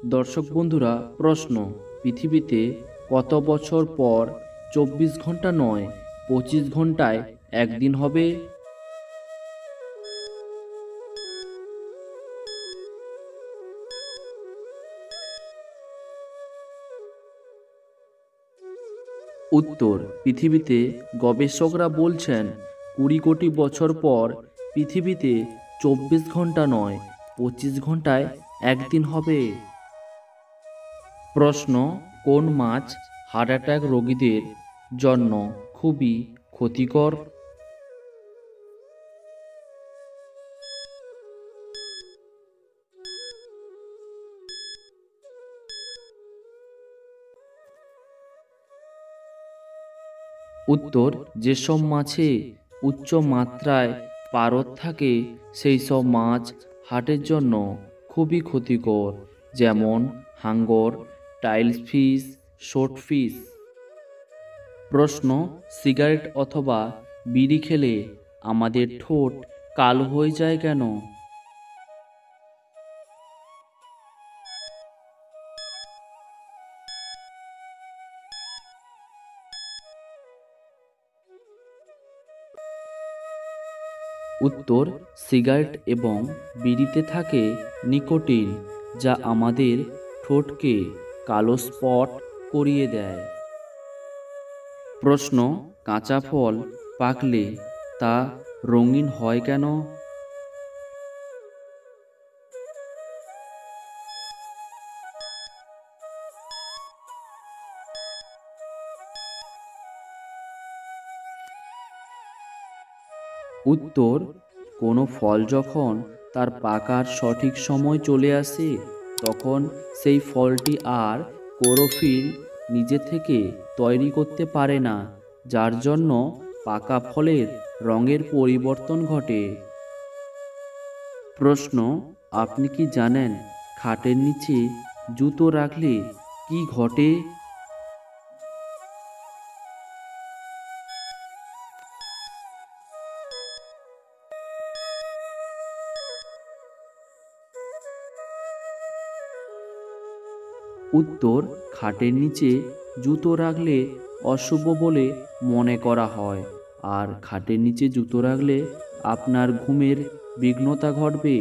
দর্শক বন্ধুরা, প্রশ্ন: পৃথিবীতে কত বছর পর 24 ঘন্টা নয় 25 ঘন্টায় একদিন হবে? উত্তর: পৃথিবীতে গবেষকরা বলছেন 20 কোটি বছর পর পৃথিবীতে 24 ঘন্টা নয় 25 ঘন্টায় একদিন হবে। প্রশ্ন: কোন মাছ হার্ট অ্যাটাক রোগীদের জন্য খুবই ক্ষতিকর? উত্তর: যেসব মাছে উচ্চ মাত্রায় পারদ থাকে সেই সব মাছ হার্টের জন্য খুবই ক্ষতিকর, যেমন হাঙ্গর, টাইল ফিশ, শোট ফিশ। প্রশ্ন: সিগারেট অথবা বিড়ি খেলে আমাদের ঠোঁট কালো হয়ে যায় কেন? উত্তর: সিগারেট এবং বিড়িতে থাকে নিকোটিন, যা আমাদের ঠোঁটকে কালো স্পট করিয়ে দেয়। প্রশ্ন: কাঁচা ফল পাকলে তা রঙিন হয় কেন? উত্তর: কোনো ফল যখন তার পাকার সঠিক সময় চলে আসে তখন সেই ফলটি আর ক্লোরোফিল নিজে থেকে তৈরি করতে পারে না, যার জন্য পাকা ফলের রঙের পরিবর্তন ঘটে। প্রশ্ন: আপনি কি জানেন খাটের নিচে জুতো রাখলে কি ঘটে? উত্তর: খাটের নিচে জুতো রাখলে অশুভ বলে মনে করা হয়, আর খাটের নিচে জুতো রাখলে আপনার ঘুমের বিঘ্নতা ঘটবে।